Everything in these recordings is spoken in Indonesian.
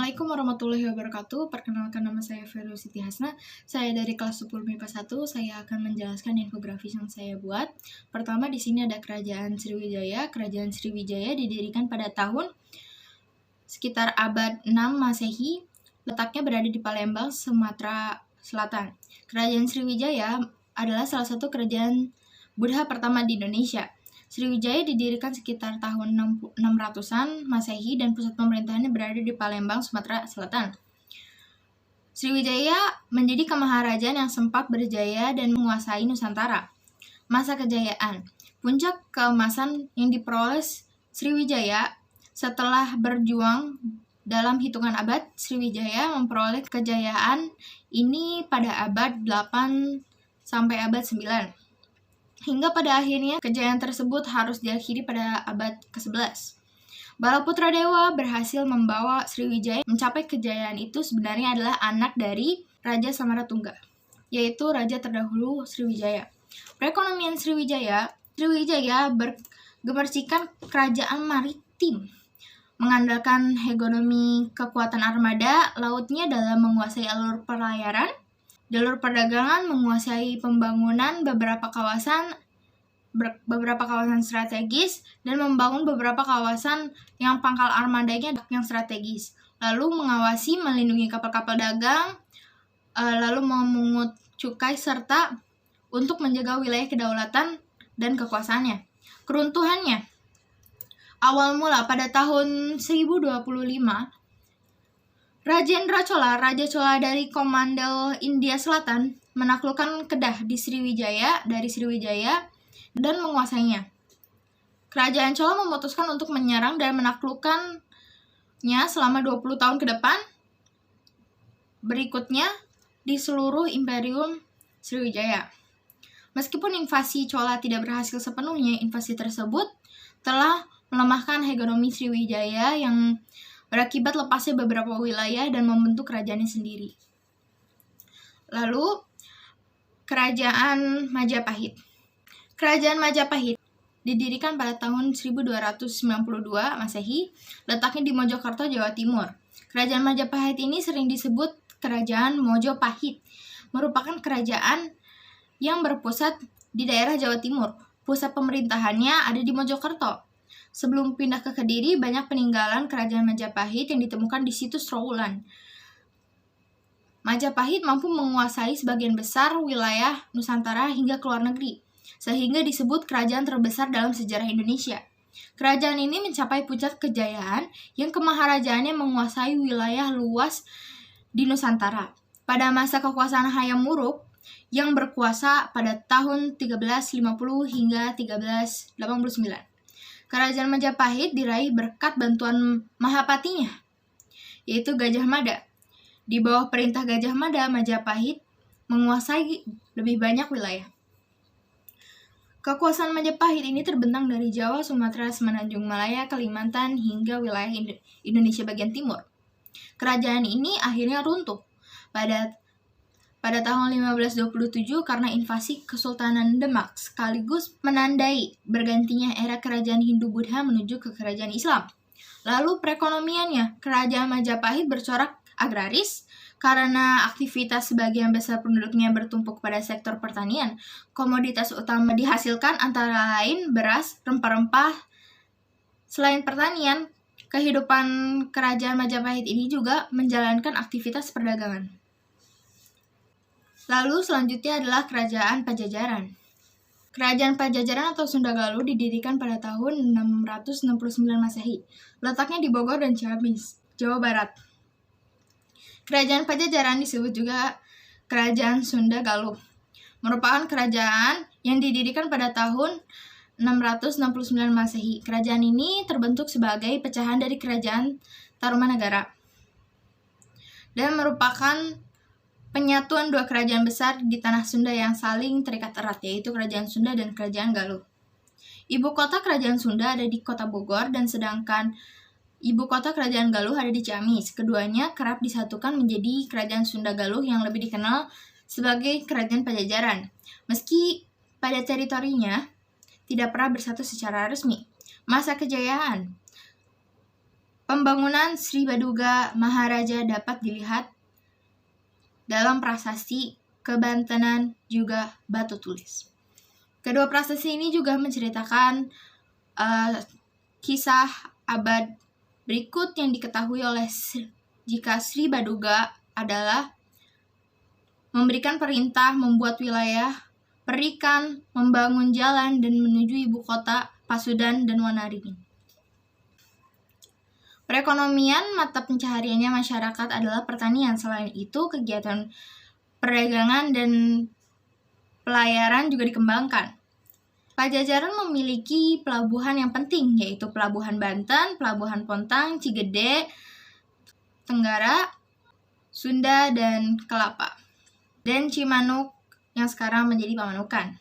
Assalamualaikum warahmatullahi wabarakatuh. Perkenalkan, nama saya Feru Siti Hasna. Saya dari kelas 10 MIPA 1. Saya akan menjelaskan infografis yang saya buat. Pertama, di sini ada Kerajaan Sriwijaya. Kerajaan Sriwijaya didirikan pada tahun sekitar abad 6 Masehi. Letaknya berada di Palembang, Sumatera Selatan. Kerajaan Sriwijaya adalah salah satu kerajaan Buddha pertama di Indonesia. Sriwijaya didirikan sekitar tahun 600-an Masehi dan pusat pemerintahannya berada di Palembang, Sumatera Selatan. Sriwijaya menjadi kemaharajaan yang sempat berjaya dan menguasai Nusantara. Masa kejayaan. Puncak keemasan yang diperoleh Sriwijaya setelah berjuang dalam hitungan abad. Sriwijaya memperoleh kejayaan ini pada abad 8 sampai abad 9. Hingga pada akhirnya kejayaan tersebut harus diakhiri pada abad ke-11. Balaputra Dewa berhasil membawa Sriwijaya mencapai kejayaan itu sebenarnya adalah anak dari Raja Samaratungga, yaitu Raja terdahulu Sriwijaya. Perekonomian Sriwijaya bergemercikan kerajaan maritim, mengandalkan hegemoni kekuatan armada lautnya dalam menguasai alur pelayaran, jalur perdagangan, menguasai pembangunan beberapa kawasan strategis, dan membangun beberapa kawasan yang pangkal armadanya yang strategis. Lalu mengawasi, melindungi kapal-kapal dagang, lalu memungut cukai, serta untuk menjaga wilayah kedaulatan dan kekuasaannya. Keruntuhannya. Awal mula pada tahun 1025, Rajendra Chola, Raja Chola dari Komandel India Selatan, menaklukkan Kedah dari Sriwijaya dan menguasainya. Kerajaan Chola memutuskan untuk menyerang dan menaklukkannya selama 20 tahun ke depan. Berikutnya di seluruh Imperium Sriwijaya. Meskipun invasi Chola tidak berhasil sepenuhnya, invasi tersebut telah melemahkan hegemoni Sriwijaya yang berakibat lepasnya beberapa wilayah dan membentuk kerajaannya sendiri. Lalu, Kerajaan Majapahit. Kerajaan Majapahit didirikan pada tahun 1292 Masehi, letaknya di Mojokerto, Jawa Timur. Kerajaan Majapahit ini sering disebut Kerajaan Mojopahit, merupakan kerajaan yang berpusat di daerah Jawa Timur. Pusat pemerintahannya ada di Mojokerto. Sebelum pindah ke Kediri, banyak peninggalan kerajaan Majapahit yang ditemukan di situs Trowulan. Majapahit mampu menguasai sebagian besar wilayah Nusantara hingga ke luar negeri, sehingga disebut kerajaan terbesar dalam sejarah Indonesia. Kerajaan ini mencapai puncak kejayaan yang kemaharajaannya menguasai wilayah luas di Nusantara. Pada masa kekuasaan Hayam Wuruk yang berkuasa pada tahun 1350 hingga 1389. Kerajaan Majapahit diraih berkat bantuan Mahapatinya, yaitu Gajah Mada. Di bawah perintah Gajah Mada, Majapahit menguasai lebih banyak wilayah. Kekuasaan Majapahit ini terbentang dari Jawa, Sumatera, Semenanjung Malaya, Kalimantan, hingga wilayah Indonesia bagian timur. Kerajaan ini akhirnya runtuh pada tahun 1527 karena invasi Kesultanan Demak, sekaligus menandai bergantinya era kerajaan Hindu-Buddha menuju ke kerajaan Islam. Lalu perekonomiannya, kerajaan Majapahit bercorak agraris karena aktivitas sebagian besar penduduknya bertumpuk pada sektor pertanian. Komoditas utama dihasilkan antara lain beras, rempah-rempah. Selain pertanian, kehidupan kerajaan Majapahit ini juga menjalankan aktivitas perdagangan. Lalu selanjutnya adalah Kerajaan Pajajaran. Kerajaan Pajajaran atau Sunda Galuh didirikan pada tahun 669 Masehi. Letaknya di Bogor dan Ciamis, Jawa Barat. Kerajaan Pajajaran disebut juga Kerajaan Sunda Galuh. Merupakan kerajaan yang didirikan pada tahun 669 Masehi. Kerajaan ini terbentuk sebagai pecahan dari Kerajaan Tarumanagara dan merupakan penyatuan dua kerajaan besar di tanah Sunda yang saling terikat erat, yaitu Kerajaan Sunda dan Kerajaan Galuh. Ibu kota Kerajaan Sunda ada di Kota Bogor, dan sedangkan ibu kota Kerajaan Galuh ada di Ciamis. Keduanya kerap disatukan menjadi Kerajaan Sunda Galuh yang lebih dikenal sebagai Kerajaan Pajajaran. Meski pada teritorinya tidak pernah bersatu secara resmi. Masa kejayaan. Pembangunan Sri Baduga Maharaja dapat dilihat dalam prasasti, kebantenan, juga batu tulis. Kedua prasasti ini juga menceritakan kisah abad berikut yang diketahui oleh jika Sri Baduga adalah memberikan perintah membuat wilayah, perikan, membangun jalan, dan menuju ibu kota Pasudan dan Wanaringin. Perekonomian, mata pencahariannya masyarakat adalah pertanian. Selain itu, kegiatan perdagangan dan pelayaran juga dikembangkan. Pajajaran memiliki pelabuhan yang penting, yaitu Pelabuhan Banten, Pelabuhan Pontang, Cigede, Tenggara, Sunda, dan Kelapa, dan Cimanuk yang sekarang menjadi Pamanukan.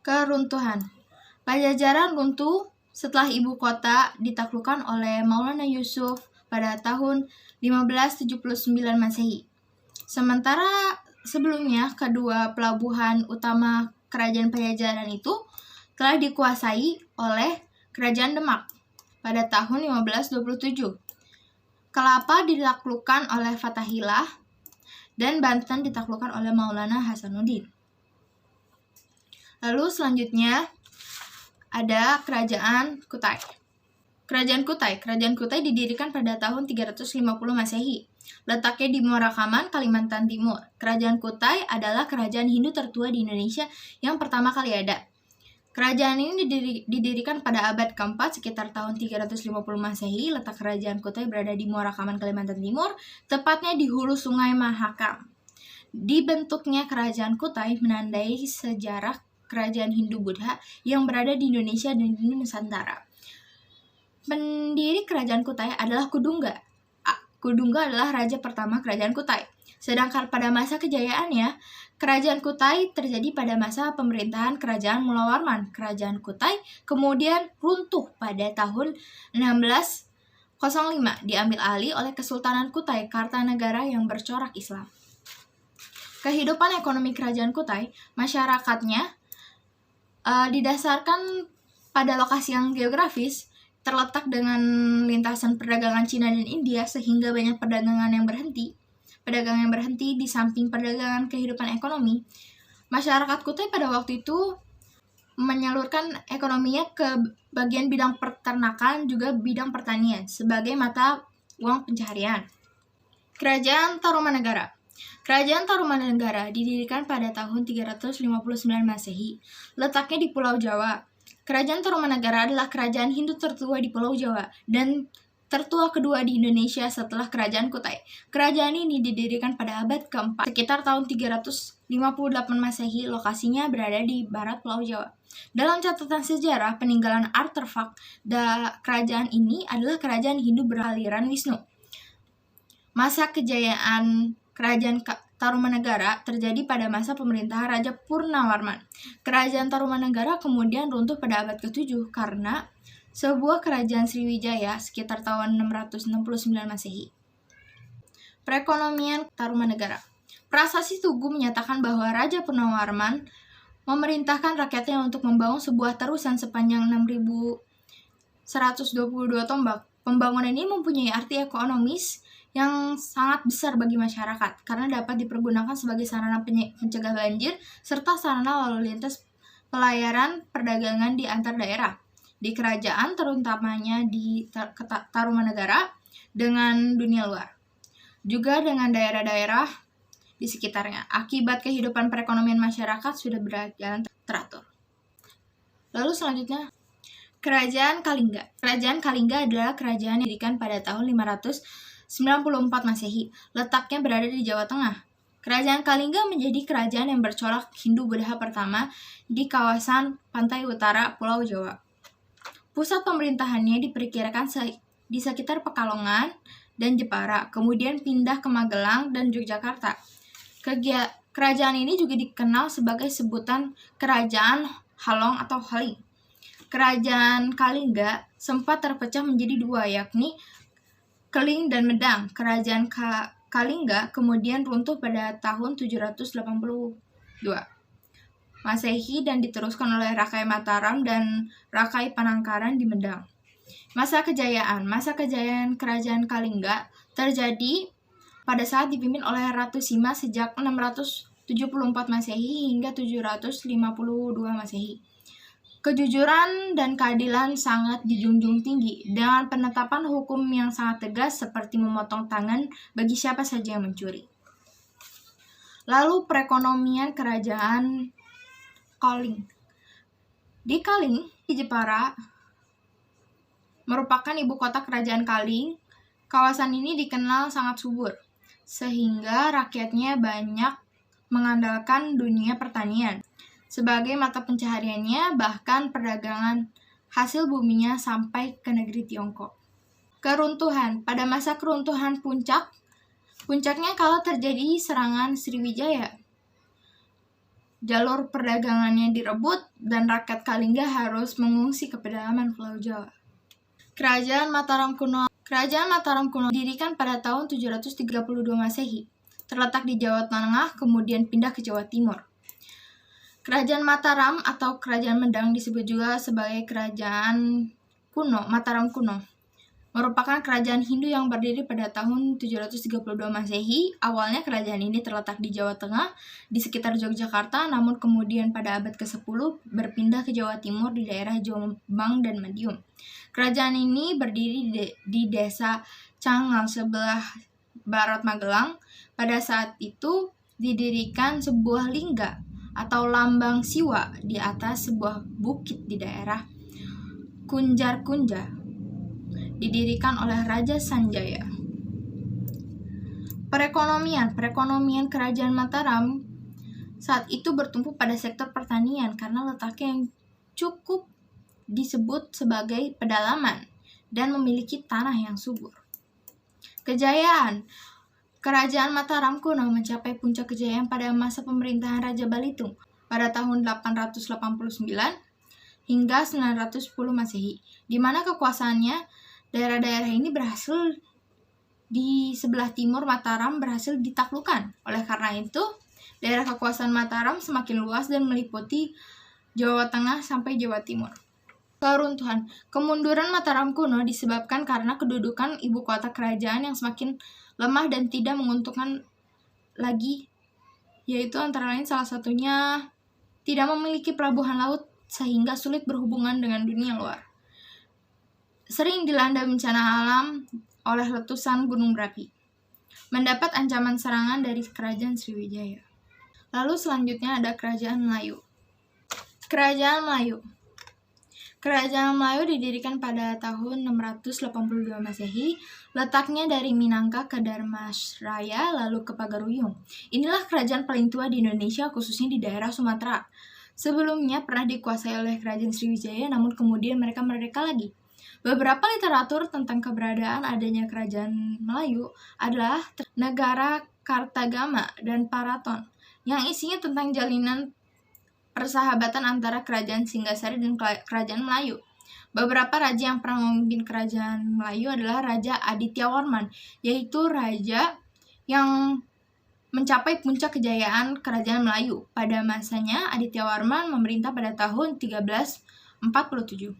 Keruntuhan. Pajajaran runtuh setelah ibu kota ditaklukkan oleh Maulana Yusuf pada tahun 1579 Masehi. Sementara sebelumnya, kedua pelabuhan utama kerajaan Pajajaran itu telah dikuasai oleh Kerajaan Demak pada tahun 1527. Kelapa ditaklukkan oleh Fatahillah dan Banten ditaklukkan oleh Maulana Hasanuddin. Lalu selanjutnya ada Kerajaan Kutai. Kerajaan Kutai didirikan pada tahun 350 Masehi. Letaknya di Muarakaman, Kalimantan Timur. Kerajaan Kutai adalah kerajaan Hindu tertua di Indonesia yang pertama kali ada. Kerajaan ini didirikan pada abad keempat sekitar tahun 350 Masehi. Letak Kerajaan Kutai berada di Muarakaman, Kalimantan Timur, tepatnya di hulu Sungai Mahakam. Dibentuknya Kerajaan Kutai menandai sejarah kerajaan Hindu-Buddha yang berada di Indonesia dan di Nusantara. Pendiri Kerajaan Kutai adalah Kudungga. Kudungga adalah raja pertama Kerajaan Kutai. Sedangkan pada masa kejayaannya, Kerajaan Kutai terjadi pada masa pemerintahan Kerajaan Mulawarman. Kerajaan Kutai kemudian runtuh pada tahun 1605, diambil alih oleh Kesultanan Kutai Kartanegara yang bercorak Islam. Kehidupan ekonomi Kerajaan Kutai, masyarakatnya didasarkan pada lokasi yang geografis, terletak dengan lintasan perdagangan Cina dan India, sehingga banyak pedagang yang berhenti di samping perdagangan kehidupan ekonomi. Masyarakat Kutai pada waktu itu menyalurkan ekonominya ke bagian bidang peternakan juga bidang pertanian sebagai mata uang pencaharian. Kerajaan Tarumanegara. Kerajaan Tarumanegara didirikan pada tahun 359 Masehi. Letaknya di Pulau Jawa. Kerajaan Tarumanegara adalah kerajaan Hindu tertua di Pulau Jawa dan tertua kedua di Indonesia setelah Kerajaan Kutai. Kerajaan ini didirikan pada abad keempat, sekitar tahun 358 Masehi. Lokasinya berada di barat Pulau Jawa. Dalam catatan sejarah, peninggalan artefak kerajaan ini adalah kerajaan Hindu beraliran Wisnu. Masa kejayaan Kerajaan Tarumanegara terjadi pada masa pemerintahan Raja Purnawarman. Kerajaan Tarumanegara kemudian runtuh pada abad ke-7 karena sebuah kerajaan Sriwijaya sekitar tahun 669 Masehi. Perekonomian Tarumanegara. Prasasti Tugu menyatakan bahwa Raja Purnawarman memerintahkan rakyatnya untuk membangun sebuah terusan sepanjang 6.122 tombak. Pembangunan ini mempunyai arti ekonomis yang sangat besar bagi masyarakat karena dapat dipergunakan sebagai sarana pencegah banjir serta sarana lalu lintas pelayaran perdagangan di antar daerah di kerajaan, terutamanya di Tarumanegara, dengan dunia luar, juga dengan daerah-daerah di sekitarnya. Akibat kehidupan perekonomian masyarakat sudah berjalan teratur. Lalu selanjutnya, Kerajaan Kalingga. Kerajaan Kalingga adalah kerajaan yang didirikan pada tahun 594 Masehi. Letaknya berada di Jawa Tengah. Kerajaan Kalingga menjadi kerajaan yang bercorak Hindu-Buddha pertama di kawasan pantai utara Pulau Jawa. Pusat pemerintahannya diperkirakan di sekitar Pekalongan dan Jepara, kemudian pindah ke Magelang dan Yogyakarta. Kerajaan ini juga dikenal sebagai sebutan Kerajaan Halong atau Haling. Kerajaan Kalingga sempat terpecah menjadi dua, yakni Keling dan Medang. Kerajaan Kalingga kemudian runtuh pada tahun 782 Masehi dan diteruskan oleh Rakai Mataram dan Rakai Panangkaran di Medang. Masa kejayaan. Masa kejayaan Kerajaan Kalingga terjadi pada saat dipimpin oleh Ratu Sima sejak 674 Masehi hingga 752 Masehi. Kejujuran dan keadilan sangat dijunjung tinggi dengan penetapan hukum yang sangat tegas seperti memotong tangan bagi siapa saja yang mencuri. Lalu perekonomian Kerajaan Kaling. Di Kaling, di Jepara, merupakan ibu kota Kerajaan Kaling. Kawasan ini dikenal sangat subur, sehingga rakyatnya banyak mengandalkan dunia pertanian sebagai mata pencahariannya, bahkan perdagangan hasil buminya sampai ke negeri Tiongkok. Keruntuhan. Pada masa keruntuhan puncaknya kala terjadi serangan Sriwijaya. Jalur perdagangannya direbut dan rakyat Kalingga harus mengungsi ke pedalaman Pulau Jawa. Kerajaan Mataram kuno. Kerajaan Mataram kuno didirikan pada tahun 732 Masehi. Terletak di Jawa Tengah, kemudian pindah ke Jawa Timur. Kerajaan Mataram atau Kerajaan Medang disebut juga sebagai Kerajaan kuno, Mataram kuno. Merupakan kerajaan Hindu yang berdiri pada tahun 732 Masehi. Awalnya kerajaan ini terletak di Jawa Tengah, di sekitar Yogyakarta, namun kemudian pada abad ke-10 berpindah ke Jawa Timur di daerah Jombang dan Madiun. Kerajaan ini berdiri di desa Cangal sebelah barat Magelang. Pada saat itu didirikan sebuah lingga atau lambang siwa di atas sebuah bukit di daerah Kunjar-Kunja, didirikan oleh Raja Sanjaya. Perekonomian Kerajaan Mataram saat itu bertumpu pada sektor pertanian karena letaknya yang cukup disebut sebagai pedalaman dan memiliki tanah yang subur. Kejayaan. Kerajaan Mataram kuno mencapai puncak kejayaan pada masa pemerintahan Raja Balitung pada tahun 889 hingga 910 Masehi, di mana kekuasaannya daerah-daerah ini berhasil di sebelah timur Mataram berhasil ditaklukkan. Oleh karena itu, daerah kekuasaan Mataram semakin luas dan meliputi Jawa Tengah sampai Jawa Timur. Keruntuhan. Kemunduran Mataram kuno disebabkan karena kedudukan ibu kota kerajaan yang semakin lemah dan tidak menguntungkan lagi, yaitu antara lain salah satunya tidak memiliki pelabuhan laut sehingga sulit berhubungan dengan dunia luar. Sering dilanda bencana alam oleh letusan gunung berapi. Mendapat ancaman serangan dari Kerajaan Sriwijaya. Lalu selanjutnya ada Kerajaan Melayu. Kerajaan Melayu. Kerajaan Melayu didirikan pada tahun 682 Masehi, letaknya dari Minangka ke Dharmasraya lalu ke Pagaruyung. Inilah kerajaan paling tua di Indonesia, khususnya di daerah Sumatera. Sebelumnya pernah dikuasai oleh Kerajaan Sriwijaya, namun kemudian mereka merdeka lagi. Beberapa literatur tentang keberadaan adanya Kerajaan Melayu adalah Negara Kartagama dan Paraton, yang isinya tentang jalinan persahabatan antara Kerajaan Singgasari dan Kerajaan Melayu. Beberapa raja yang pernah memimpin Kerajaan Melayu adalah Raja Adityawarman, yaitu raja yang mencapai puncak kejayaan Kerajaan Melayu. Pada masanya, Adityawarman memerintah pada tahun 1347.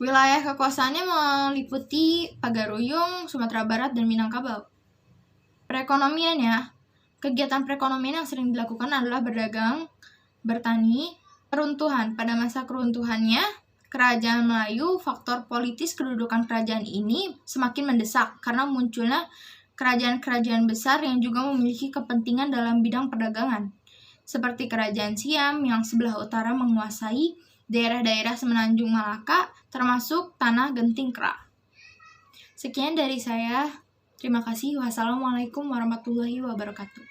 Wilayah kekuasaannya meliputi Pagaruyung, Sumatera Barat, dan Minangkabau. Perekonomiannya, kegiatan perekonomian yang sering dilakukan adalah berdagang, bertani. Keruntuhan. Pada masa keruntuhannya, Kerajaan Melayu, faktor politis kedudukan kerajaan ini semakin mendesak karena munculnya kerajaan-kerajaan besar yang juga memiliki kepentingan dalam bidang perdagangan, seperti Kerajaan Siam yang sebelah utara menguasai daerah-daerah Semenanjung Malaka, termasuk Tanah Genting Kera. Sekian dari saya. Terima kasih. Wassalamualaikum warahmatullahi wabarakatuh.